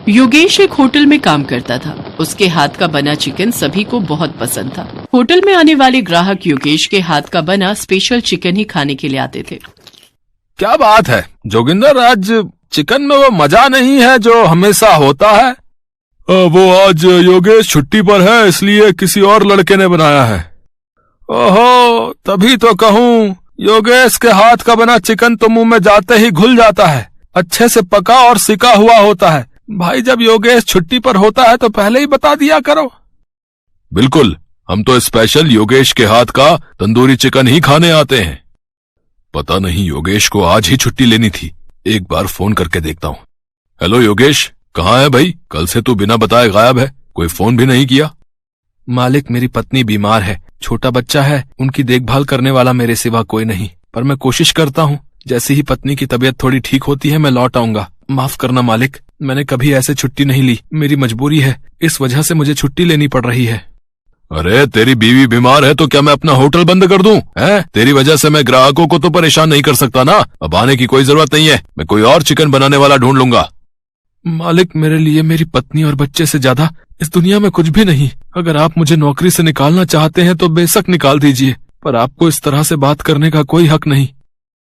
योगेश एक होटल में काम करता था। उसके हाथ का बना चिकन सभी को बहुत पसंद था। होटल में आने वाले ग्राहक योगेश के हाथ का बना स्पेशल चिकन ही खाने के लिए आते थे। क्या बात है जोगिंदर, आज चिकन में वो मजा नहीं है जो हमेशा होता है। वो आज योगेश छुट्टी पर है, इसलिए किसी और लड़के ने बनाया है। ओहो, तभी तो कहूँ योगेश के हाथ का बना चिकन तो मुंह में जाते ही घुल जाता है। अच्छे से पका और सिका हुआ होता है। भाई, जब योगेश छुट्टी पर होता है तो पहले ही बता दिया करो। बिल्कुल, हम तो स्पेशल योगेश के हाथ का तंदूरी चिकन ही खाने आते हैं। पता नहीं योगेश को आज ही छुट्टी लेनी थी। एक बार फोन करके देखता हूँ। हेलो योगेश, कहाँ है भाई? कल से तू बिना बताए गायब है, कोई फोन भी नहीं किया। मालिक, मेरी पत्नी बीमार है, छोटा बच्चा है, उनकी देखभाल करने वाला मेरे सिवा कोई नहीं, पर मैं कोशिश करता हूँ। जैसे ही पत्नी की तबीयत थोड़ी ठीक होती है मैं लौट आऊंगा। माफ करना मालिक, मैंने कभी ऐसे छुट्टी नहीं ली, मेरी मजबूरी है, इस वजह से मुझे छुट्टी लेनी पड़ रही है। अरे तेरी बीवी बीमार है तो क्या मैं अपना होटल बंद कर दूं? हैं? तेरी वजह से मैं ग्राहकों को तो परेशान नहीं कर सकता ना। अब आने की कोई जरूरत नहीं है, मैं कोई और चिकन बनाने वाला ढूंढ लूंगा। मालिक, मेरे लिए मेरी पत्नी और बच्चे से ज्यादा इस दुनिया में कुछ भी नहीं। अगर आप मुझे नौकरी से निकालना चाहते हैं तो बेशक निकाल दीजिए, पर आपको इस तरह से बात करने का कोई हक नहीं।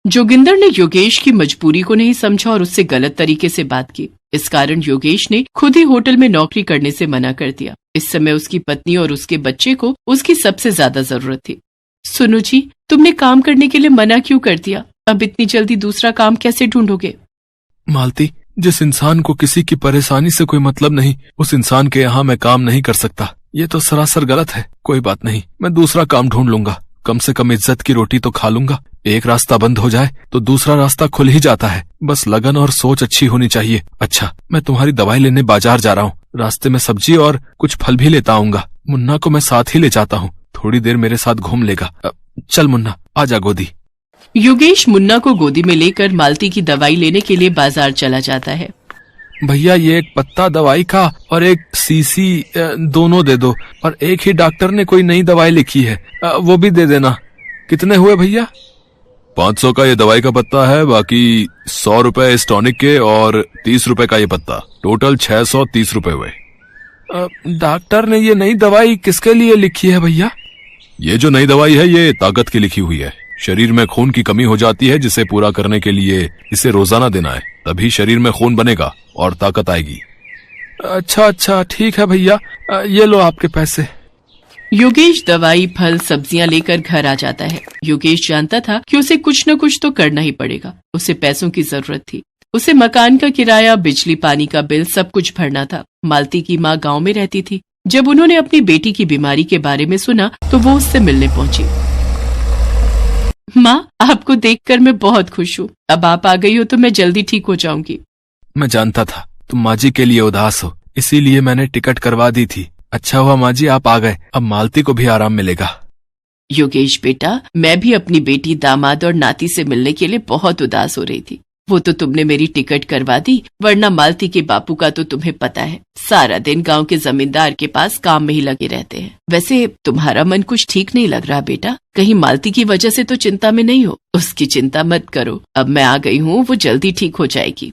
जोगिंदर ने योगेश की मजबूरी को नहीं समझा और उससे गलत तरीके से बात की। इस कारण योगेश ने खुद ही होटल में नौकरी करने से मना कर दिया। इस समय उसकी पत्नी और उसके बच्चे को उसकी सबसे ज्यादा जरूरत थी। सुनो जी, तुमने काम करने के लिए मना क्यों कर दिया? अब इतनी जल्दी दूसरा काम कैसे ढूंढोगे? मालती, जिस इंसान को किसी की परेशानी से कोई मतलब नहीं, उस इंसान के यहाँ मैं काम नहीं कर सकता। ये तो सरासर गलत है। कोई बात नहीं, मैं दूसरा काम ढूंढ लूंगा। कम से कम इज्जत की रोटी तो खा लूंगा। एक रास्ता बंद हो जाए तो दूसरा रास्ता खुल ही जाता है। बस लगन और सोच अच्छी होनी चाहिए। अच्छा, मैं तुम्हारी दवाई लेने बाजार जा रहा हूँ। रास्ते में सब्जी और कुछ फल भी लेता आऊंगा। मुन्ना को मैं साथ ही ले जाता हूँ, थोड़ी देर मेरे साथ घूम लेगा। चल मुन्ना, आजा गोदी। योगेश मुन्ना को गोदी में लेकर मालती की दवाई लेने के लिए बाजार चला जाता है। भैया, ये एक पत्ता दवाई का और एक सीसी दोनों दे दो, और एक ही डॉक्टर ने कोई नई दवाई लिखी है, वो भी दे देना। कितने हुए भैया? 500 का ये दवाई का पत्ता है, बाकी 100 रुपए इस टॉनिक के और 30 रुपए का ये पत्ता, टोटल 630 रुपए हुए। डॉक्टर ने ये नई दवाई किसके लिए लिखी है भैया? ये जो नई दवाई है ये ताकत की लिखी हुई है। शरीर में खून की कमी हो जाती है, जिसे पूरा करने के लिए इसे रोजाना देना है, तभी शरीर में खून बनेगा और ताकत आएगी। अच्छा, ठीक है भैया, ये लो आपके पैसे। योगेश दवाई, फल, सब्जियां लेकर घर आ जाता है। योगेश जानता था कि उसे कुछ न कुछ तो करना ही पड़ेगा। उसे पैसों की जरूरत थी। उसे मकान का किराया, बिजली पानी का बिल सब कुछ भरना था। मालती की माँ गांव में रहती थी। जब उन्होंने अपनी बेटी की बीमारी के बारे में सुना तो वो उससे मिलने पहुंची। माँ, आपको देखकर मैं बहुत खुश हूँ। अब आप आ गई हो तो मैं जल्दी ठीक हो जाऊंगी। मैं जानता था तुम माँ जी के लिए उदास हो, इसीलिए मैंने टिकट करवा दी थी। अच्छा हुआ माँ जी आप आ गए, अब मालती को भी आराम मिलेगा। योगेश बेटा, मैं भी अपनी बेटी, दामाद और नाती से मिलने के लिए बहुत उदास हो रही थी। वो तो तुमने मेरी टिकट करवा दी, वरना मालती के बापू का तो तुम्हें पता है, सारा दिन गांव के जमींदार के पास काम में ही लगे रहते हैं। वैसे तुम्हारा मन कुछ ठीक नहीं लग रहा बेटा, कहीं मालती की वजह से तो चिंता में नहीं हो? उसकी चिंता मत करो, अब मैं आ गई हूँ, वो जल्दी ठीक हो जाएगी।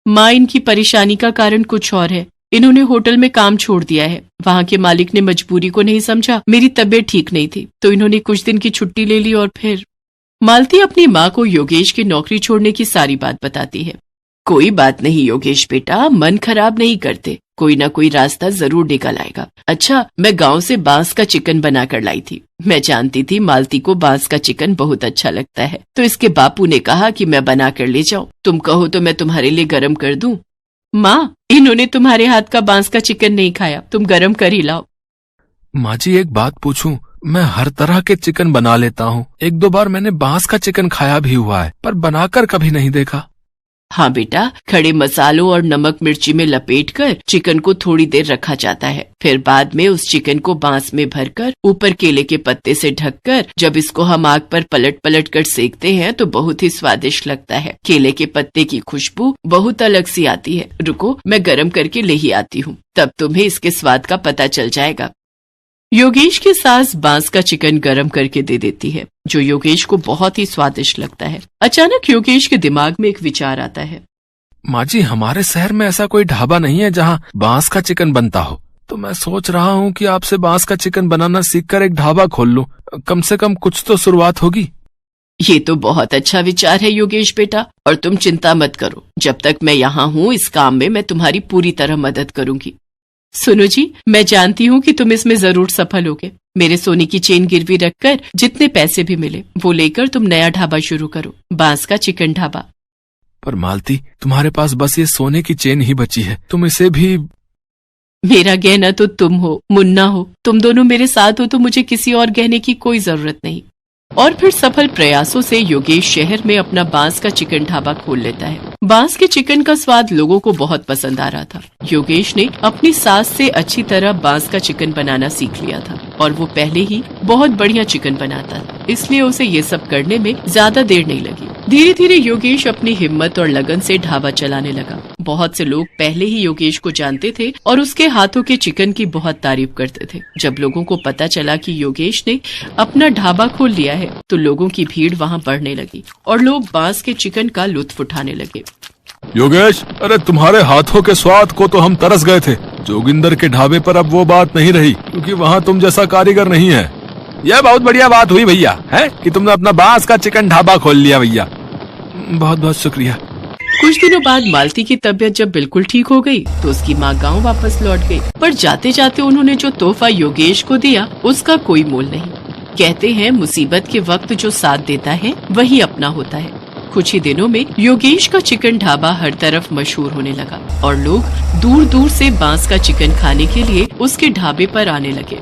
माँ, इनकी परेशानी का कारण कुछ और है। इन्होंने होटल में काम छोड़ दिया है। वहाँ के मालिक ने मजबूरी को नहीं समझा। मेरी तबीयत ठीक नहीं थी तो इन्होंने कुछ दिन की छुट्टी ले ली और फिर। मालती अपनी माँ को योगेश की नौकरी छोड़ने की सारी बात बताती है। कोई बात नहीं योगेश बेटा, मन खराब नहीं करते, कोई ना कोई रास्ता जरूर निकल आएगा। अच्छा, मैं गांव से बांस का चिकन बना कर लाई थी। मैं जानती थी मालती को बांस का चिकन बहुत अच्छा लगता है, तो इसके बापू ने कहा कि मैं बना कर ले जाऊं। तुम कहो तो मैं तुम्हारे लिए गरम कर दूं। माँ, इन्होंने तुम्हारे हाथ का बांस का चिकन नहीं खाया, तुम गरम कर ही लाओ। माँ जी, एक बात पूछूं? मैं हर तरह के चिकन बना लेता हूँ। 1-2 बार मैंने बांस का चिकन खाया भी हुआ है, पर बनाकर कभी नहीं देखा। हाँ बेटा, खड़े मसालों और नमक मिर्ची में लपेटकर चिकन को थोड़ी देर रखा जाता है। फिर बाद में उस चिकन को बांस में भरकर ऊपर केले के पत्ते से ढककर जब इसको हम आग पर पलट पलट कर सेकते हैं तो बहुत ही स्वादिष्ट लगता है। केले के पत्ते की खुशबू बहुत अलग सी आती है। रुको, मैं गरम करके ले ही आती हूँ, तब तुम्हें इसके स्वाद का पता चल जाएगा। योगेश की सास बांस का चिकन गरम करके दे देती है, जो योगेश को बहुत ही स्वादिष्ट लगता है। अचानक योगेश के दिमाग में एक विचार आता है। माँ जी, हमारे शहर में ऐसा कोई ढाबा नहीं है जहाँ बांस का चिकन बनता हो, तो मैं सोच रहा हूँ कि आपसे बांस का चिकन बनाना सीखकर एक ढाबा खोल लूं। कम से कम कुछ तो शुरुआत होगी। ये तो बहुत अच्छा विचार है योगेश बेटा, और तुम चिंता मत करो, जब तक मैं यहाँ हूँ इस काम में मैं तुम्हारी पूरी तरह मदद करूंगी। सुनो जी, मैं जानती हूँ कि तुम इसमें जरूर सफल होगे। मेरे सोने की चेन गिरवी रखकर जितने पैसे भी मिले वो लेकर तुम नया ढाबा शुरू करो, बांस का चिकन ढाबा। पर मालती, तुम्हारे पास बस ये सोने की चेन ही बची है, तुम इसे भी। मेरा गहना तो तुम हो, मुन्ना हो, तुम दोनों मेरे साथ हो तो मुझे किसी और गहने की कोई जरूरत नहीं। और फिर सफल प्रयासों से योगेश शहर में अपना बांस का चिकन ढाबा खोल लेता है। बांस के चिकन का स्वाद लोगों को बहुत पसंद आ रहा था। योगेश ने अपनी सास से अच्छी तरह बांस का चिकन बनाना सीख लिया था और वो पहले ही बहुत बढ़िया चिकन बनाता था, इसलिए उसे ये सब करने में ज्यादा देर नहीं लगी। धीरे धीरे योगेश अपनी हिम्मत और लगन से ढाबा चलाने लगा। बहुत से लोग पहले ही योगेश को जानते थे और उसके हाथों के चिकन की बहुत तारीफ करते थे। जब लोगों को पता चला कि योगेश ने अपना ढाबा खोल लिया है तो लोगों की भीड़ वहाँ बढ़ने लगी और लोग बांस के चिकन का लुत्फ उठाने लगे। योगेश, अरे तुम्हारे हाथों के स्वाद को तो हम तरस गए थे। जोगिंदर के ढाबे पर अब वो बात नहीं रही, क्योंकि वहाँ तुम जैसा कारीगर नहीं है। यह बहुत बढ़िया बात हुई भैया, है कि तुमने अपना बांस का चिकन ढाबा खोल लिया भैया। बहुत बहुत शुक्रिया। कुछ दिनों बाद मालती की तबीयत जब बिल्कुल ठीक हो गई तो उसकी माँ गांव वापस लौट गई, पर जाते जाते उन्होंने जो तोहफा योगेश को दिया उसका कोई मोल नहीं। कहते हैं मुसीबत के वक्त जो साथ देता है वही अपना होता है। कुछ ही दिनों में योगेश का चिकन ढाबा हर तरफ मशहूर होने लगा और लोग दूर दूर से बांस का चिकन खाने के लिए उसके ढाबे पर आने लगे।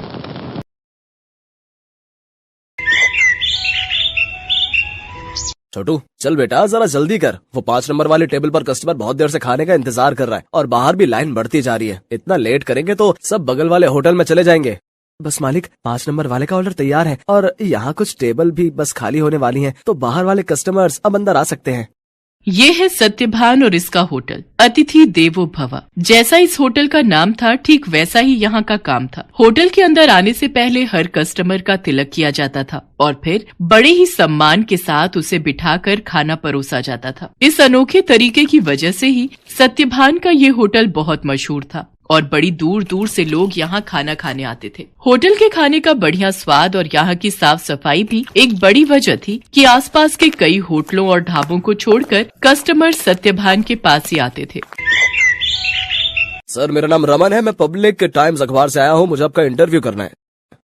छोटू, चल बेटा जरा जल्दी कर, वो 5 नंबर वाले टेबल पर कस्टमर बहुत देर से खाने का इंतजार कर रहा है और बाहर भी लाइन बढ़ती जा रही है। इतना लेट करेंगे तो सब बगल वाले होटल में चले जाएंगे। बस मालिक, 5 नंबर वाले का ऑर्डर तैयार है और यहाँ कुछ टेबल भी बस खाली होने वाली हैं, तो बाहर वाले कस्टमर्स अब अंदर आ सकते हैं। ये है सत्यभान और इसका होटल अतिथि देवो भव। जैसा इस होटल का नाम था ठीक वैसा ही यहाँ का काम था। होटल के अंदर आने से पहले हर कस्टमर का तिलक किया जाता था और फिर बड़े ही सम्मान के साथ उसे बिठाकर खाना परोसा जाता था। इस अनोखे तरीके की वजह से ही सत्यभान का ये होटल बहुत मशहूर था और बड़ी दूर दूर से लोग यहाँ खाना खाने आते थे। होटल के खाने का बढ़िया स्वाद और यहाँ की साफ सफाई भी एक बड़ी वजह थी कि आसपास के कई होटलों और ढाबों को छोड़कर कस्टमर सत्यभान के पास ही आते थे। सर, मेरा नाम रमन है, मैं पब्लिक टाइम्स अखबार से आया हूँ, मुझे आपका इंटरव्यू करना है।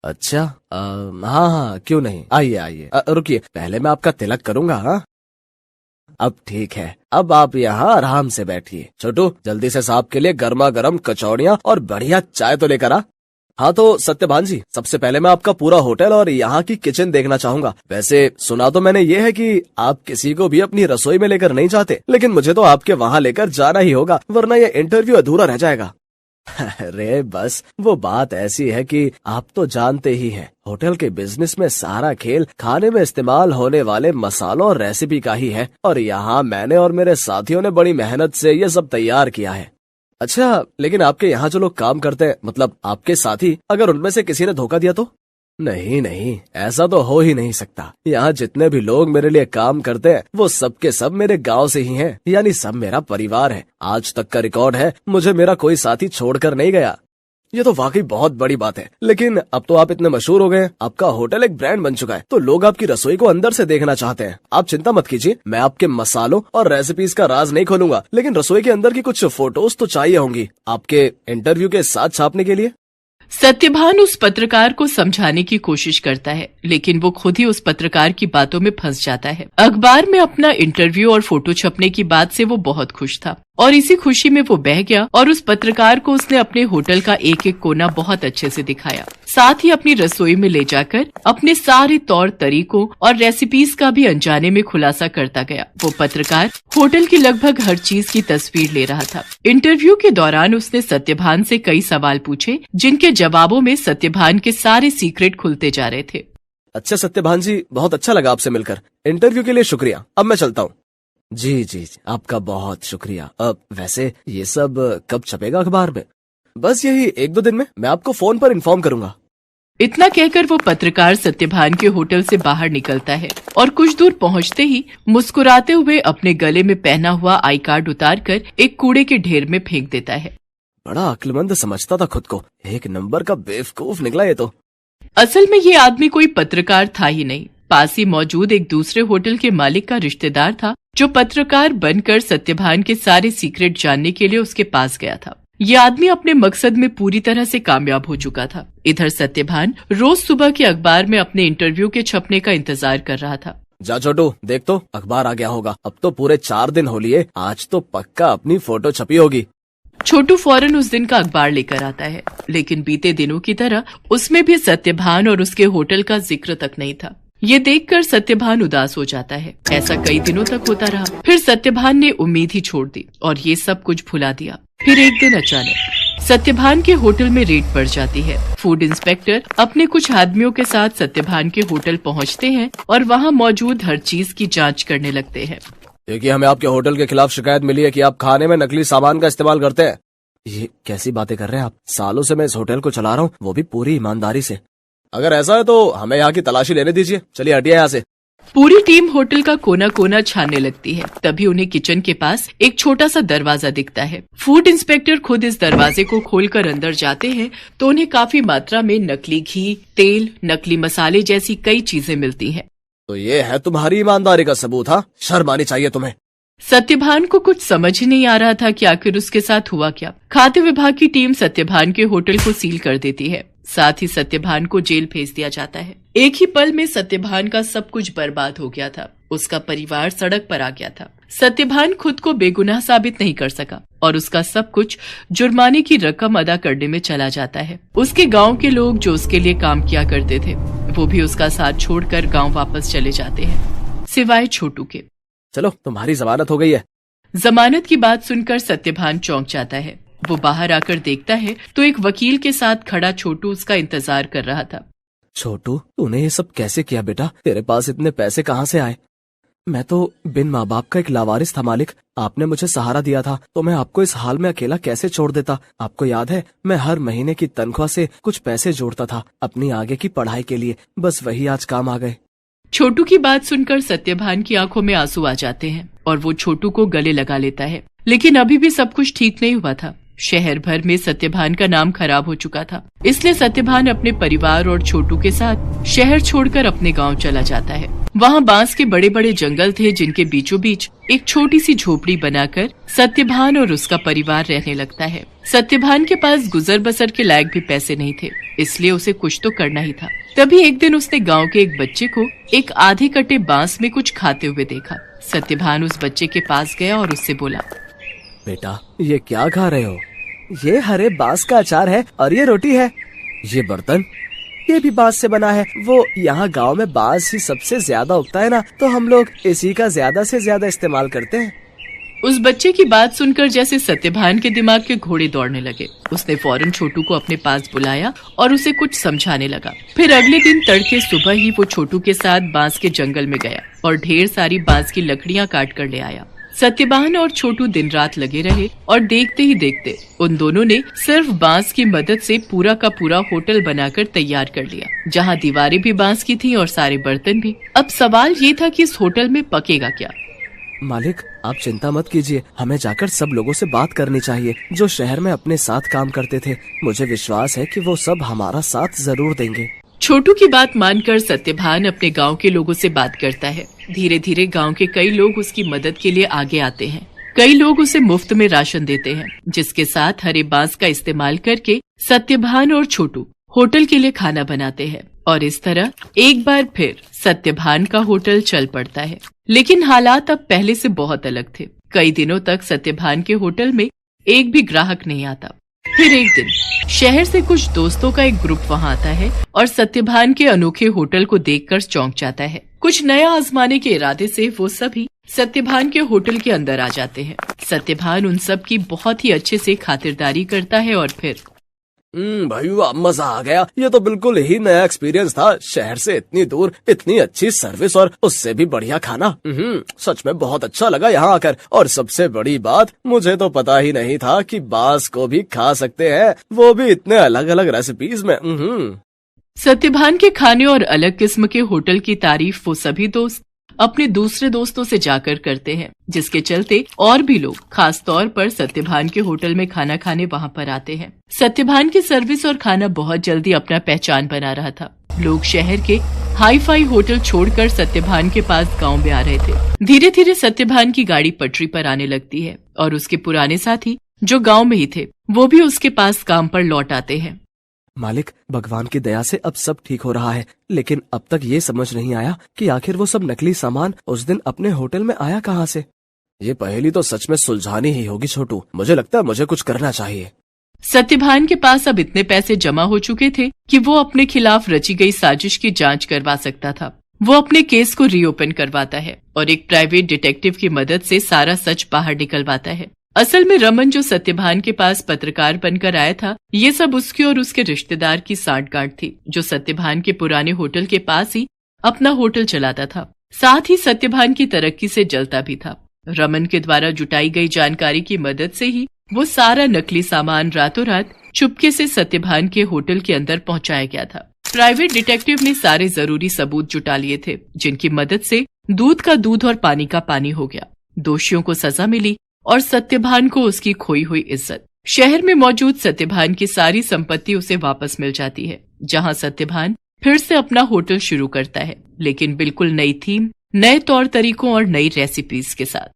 अच्छा, हाँ, क्यों नहीं, आइए आइए। रुकिए, पहले मैं आपका तिलक करूँगा। हाँ, अब ठीक है, अब आप यहाँ आराम से बैठिए। छोटू, जल्दी से साहब के लिए गर्मा गर्म कचौड़ियाँ और बढ़िया चाय तो लेकर आ। हाँ तो सत्यभान जी, सबसे पहले मैं आपका पूरा होटल और यहाँ की किचन देखना चाहूंगा। वैसे सुना तो मैंने ये है कि आप किसी को भी अपनी रसोई में लेकर नहीं जाते, लेकिन मुझे तो आपके वहाँ लेकर जाना ही होगा, वरना ये इंटरव्यू अधूरा रह जाएगा। अरे बस वो बात ऐसी है कि आप तो जानते ही हैं, होटल के बिजनेस में सारा खेल खाने में इस्तेमाल होने वाले मसालों और रेसिपी का ही है और यहाँ मैंने और मेरे साथियों ने बड़ी मेहनत से ये सब तैयार किया है। अच्छा, लेकिन आपके यहाँ जो लोग काम करते हैं, मतलब आपके साथी, अगर उनमें से किसी ने धोखा दिया तो? नहीं नहीं, ऐसा तो हो ही नहीं सकता। यहाँ जितने भी लोग मेरे लिए काम करते हैं वो सब के सब मेरे गांव से ही हैं, यानी सब मेरा परिवार है। आज तक का रिकॉर्ड है, मुझे मेरा कोई साथी छोड़कर नहीं गया। ये तो वाकई बहुत बड़ी बात है। लेकिन अब तो आप इतने मशहूर हो गए, आपका होटल एक ब्रांड बन चुका है, तो लोग आपकी रसोई को अंदर से देखना चाहते हैं। आप चिंता मत कीजिए, मैं आपके मसालों और रेसिपीज का राज नहीं खोलूंगा, लेकिन रसोई के अंदर की कुछ फोटोज तो चाहिए होंगी आपके इंटरव्यू के साथ छापने के लिए। सत्यभान उस पत्रकार को समझाने की कोशिश करता है, लेकिन वो खुद ही उस पत्रकार की बातों में फंस जाता है। अखबार में अपना इंटरव्यू और फोटो छपने की बात से वो बहुत खुश था और इसी खुशी में वो बह गया और उस पत्रकार को उसने अपने होटल का एक एक कोना बहुत अच्छे से दिखाया। साथ ही अपनी रसोई में ले जाकर अपने सारे तौर तरीकों और रेसिपीज का भी अनजाने में खुलासा करता गया। वो पत्रकार होटल की लगभग हर चीज की तस्वीर ले रहा था। इंटरव्यू के दौरान उसने सत्यभान से कई सवाल पूछे, जिनके जवाबों में सत्यभान के सारे सीक्रेट खुलते जा रहे थे। अच्छा सत्यभान जी, बहुत अच्छा लगा आपसे मिलकर। इंटरव्यू के लिए शुक्रिया, अब मैं चलता हूँ। जी जी, आपका बहुत शुक्रिया। अब वैसे ये सब कब छपेगा अखबार में? बस यही 1-2 दिन में, मैं आपको फोन पर इन्फॉर्म करूंगा। इतना कहकर वो पत्रकार सत्यभान के होटल से बाहर निकलता है और कुछ दूर पहुंचते ही मुस्कुराते हुए अपने गले में पहना हुआ आई कार्ड उतारकर एक कूड़े के ढेर में फेंक देता है। बड़ा अक्लमंद समझता था खुद को, एक नंबर का बेवकूफ निकला ये तो। असल में ये आदमी कोई पत्रकार था ही नहीं, पास ही मौजूद एक दूसरे होटल के मालिक का रिश्तेदार था, जो पत्रकार बनकर सत्यभान के सारे सीक्रेट जानने के लिए उसके पास गया था। ये आदमी अपने मकसद में पूरी तरह से कामयाब हो चुका था। इधर सत्यभान रोज सुबह के अखबार में अपने इंटरव्यू के छपने का इंतजार कर रहा था। जा छोटू, देख तो अखबार आ गया होगा। अब तो पूरे 4 दिन हो लिए, आज तो पक्का अपनी फोटो छपी होगी। छोटू फौरन उस दिन का अखबार लेकर आता है, लेकिन बीते दिनों की तरह उसमें भी सत्यभान और उसके होटल का जिक्र तक नहीं था। ये देखकर सत्यभान उदास हो जाता है। ऐसा कई दिनों तक होता रहा। फिर सत्यभान ने उम्मीद ही छोड़ दी और ये सब कुछ भुला दिया। फिर एक दिन अचानक सत्यभान के होटल में रेड पड़ जाती है। फूड इंस्पेक्टर अपने कुछ आदमियों के साथ सत्यभान के होटल पहुंचते हैं और वहां मौजूद हर चीज की जांच करने लगते हैं। देखिए, हमें आपके होटल के खिलाफ शिकायत मिली है कि आप खाने में नकली सामान का इस्तेमाल करते हैं। ये कैसी बातें कर रहे हैं आप? सालों से मैं इस होटल को चला रहा हूँ, वो भी पूरी ईमानदारी से। अगर ऐसा है तो हमें यहाँ की तलाशी लेने दीजिए। चलिए हटिए यहाँ से। पूरी टीम होटल का कोना कोना छानने लगती है। तभी उन्हें किचन के पास एक छोटा सा दरवाजा दिखता है। फूड इंस्पेक्टर खुद इस दरवाजे को खोलकर अंदर जाते हैं तो उन्हें काफी मात्रा में नकली घी, तेल, नकली मसाले जैसी कई चीजें मिलती हैं। तो ये है तुम्हारी ईमानदारी का सबूत? हाँ, शर्म आनी चाहिए तुम्हें। सत्यभान को कुछ समझ ही नहीं आ रहा था कि आखिर उसके साथ हुआ क्या। खाद्य विभाग की टीम सत्यभान के होटल को सील कर देती है। साथ ही सत्यभान को जेल भेज दिया जाता है। एक ही पल में सत्यभान का सब कुछ बर्बाद हो गया था। उसका परिवार सड़क पर आ गया था। सत्यभान खुद को बेगुनाह साबित नहीं कर सका और उसका सब कुछ जुर्माने की रकम अदा करने में चला जाता है। उसके गांव के लोग जो उसके लिए काम किया करते थे, वो भी उसका साथ छोड़कर गांव वापस चले जाते हैं, सिवाय छोटू के। चलो, तुम्हारी जमानत हो गई है। जमानत की बात सुनकर सत्यभान चौंक जाता है। वो बाहर आकर देखता है तो एक वकील के साथ खड़ा छोटू उसका इंतजार कर रहा था। छोटू, तूने ये सब कैसे किया बेटा? तेरे पास इतने पैसे कहाँ से आए? मैं तो बिन माँ बाप का एक लावारिस था मालिक। आपने मुझे सहारा दिया था तो मैं आपको इस हाल में अकेला कैसे छोड़ देता? आपको याद है, मैं हर महीने की तनख्वाह से कुछ पैसे जोड़ता था अपनी आगे की पढ़ाई के लिए। बस वही आज काम आ गए। छोटू की बात सुनकर सत्यभान की आंखों में आंसू आ जाते हैं और वो छोटू को गले लगा लेता है। लेकिन अभी भी सब कुछ ठीक नहीं हुआ था। शहर भर में सत्यभान का नाम खराब हो चुका था। इसलिए सत्यभान अपने परिवार और छोटू के साथ शहर छोड़कर अपने गांव चला जाता है। वहां बांस के बड़े बड़े जंगल थे, जिनके बीचों बीच एक छोटी सी झोपड़ी बनाकर सत्यभान और उसका परिवार रहने लगता है। सत्यभान के पास गुजर बसर के लायक भी पैसे नहीं थे, इसलिए उसे कुछ तो करना ही था। तभी एक दिन उसने गांव के एक बच्चे को एक आधे कटे बांस में कुछ खाते हुए देखा। सत्यभान उस बच्चे के पास गया और उससे बोला, बेटा, ये क्या खा रहे हो? ये हरे बांस का अचार है और ये रोटी है। ये बर्तन, ये भी बांस से बना है। वो यहाँ गांव में बांस ही सबसे ज्यादा उगता है ना, तो हम लोग इसी का ज्यादा से ज्यादा इस्तेमाल करते हैं। उस बच्चे की बात सुनकर जैसे सत्यभान के दिमाग के घोड़े दौड़ने लगे। उसने फौरन छोटू को अपने पास बुलाया और उसे कुछ समझाने लगा। फिर अगले दिन तड़के सुबह ही वो छोटू के साथ बांस के जंगल में गया और ढेर सारी बांस की लकड़ियां काट कर ले आया। सत्यभान और छोटू दिन रात लगे रहे और देखते ही देखते उन दोनों ने सिर्फ बांस की मदद से पूरा का पूरा होटल बनाकर तैयार कर लिया, जहां दीवारें भी बांस की थीं और सारे बर्तन भी। अब सवाल ये था कि इस होटल में पकेगा क्या? मालिक, आप चिंता मत कीजिए, हमें जाकर सब लोगों से बात करनी चाहिए जो शहर में अपने साथ काम करते थे। मुझे विश्वास है कि वो सब हमारा साथ जरूर देंगे। छोटू की बात मानकर सत्यभान अपने गांव के लोगों से बात करता है। धीरे धीरे गांव के कई लोग उसकी मदद के लिए आगे आते हैं। कई लोग उसे मुफ्त में राशन देते हैं, जिसके साथ हरे बांस का इस्तेमाल करके सत्यभान और छोटू होटल के लिए खाना बनाते हैं। और इस तरह एक बार फिर सत्यभान का होटल चल पड़ता है। लेकिन हालात अब पहले से बहुत अलग थे। कई दिनों तक सत्यभान के होटल में एक भी ग्राहक नहीं आता। फिर एक दिन शहर से कुछ दोस्तों का एक ग्रुप वहां आता है और सत्यभान के अनोखे होटल को देखकर चौंक जाता है। कुछ नया आजमाने के इरादे से वो सभी सत्यभान के होटल के अंदर आ जाते हैं। सत्यभान उन सब की बहुत ही अच्छे से खातिरदारी करता है और फिर भाई वाह, मजा आ गया। ये तो बिल्कुल ही नया एक्सपीरियंस था। शहर से इतनी दूर इतनी अच्छी सर्विस और उससे भी बढ़िया खाना। सच में बहुत अच्छा लगा यहाँ आकर। और सबसे बड़ी बात, मुझे तो पता ही नहीं था कि बांस को भी खा सकते हैं, वो भी इतने अलग अलग रेसिपीज में। सत्यभान के खाने और अलग किस्म के होटल की तारीफ वो सभी दोस्त अपने दूसरे दोस्तों से जाकर करते हैं, जिसके चलते और भी लोग खास तौर पर सत्यभान के होटल में खाना खाने वहाँ पर आते हैं। सत्यभान की सर्विस और खाना बहुत जल्दी अपना पहचान बना रहा था। लोग शहर के हाई फाई होटल छोड़कर सत्यभान के पास गांव में आ रहे थे। धीरे धीरे सत्यभान की गाड़ी पटरी पर आने लगती है और उसके पुराने साथी जो गांव में ही थे वो भी उसके पास काम पर लौट आते हैं। मालिक, भगवान की दया से अब सब ठीक हो रहा है, लेकिन अब तक ये समझ नहीं आया कि आखिर वो सब नकली सामान उस दिन अपने होटल में आया कहाँ से। ये पहेली तो सच में सुलझानी ही होगी छोटू। मुझे लगता है मुझे कुछ करना चाहिए। सत्यभान के पास अब इतने पैसे जमा हो चुके थे कि वो अपने खिलाफ रची गई साजिश की जांच करवा सकता था। वो अपने केस को रीओपन करवाता है और एक प्राइवेट डिटेक्टिव की मदद से सारा सच बाहर निकलवाता है। असल में रमन जो सत्यभान के पास पत्रकार बनकर आया था, ये सब उसके और उसके रिश्तेदार की सांठगांठ थी, जो सत्यभान के पुराने होटल के पास ही अपना होटल चलाता था। साथ ही सत्यभान की तरक्की से जलता भी था। रमन के द्वारा जुटाई गई जानकारी की मदद से ही वो सारा नकली सामान रातों रात चुपके से सत्यभान के होटल के अंदर पहुंचाया गया था। प्राइवेट डिटेक्टिव ने सारे जरूरी सबूत जुटा लिए थे, जिनकी मदद से दूध का दूध और पानी का पानी हो गया। दोषियों को सजा मिली और सत्यभान को उसकी खोई हुई इज्जत। शहर में मौजूद सत्यभान की सारी संपत्ति उसे वापस मिल जाती है, जहां सत्यभान फिर से अपना होटल शुरू करता है, लेकिन बिल्कुल नई थीम, नए तौर तरीकों और नई रेसिपीज के साथ।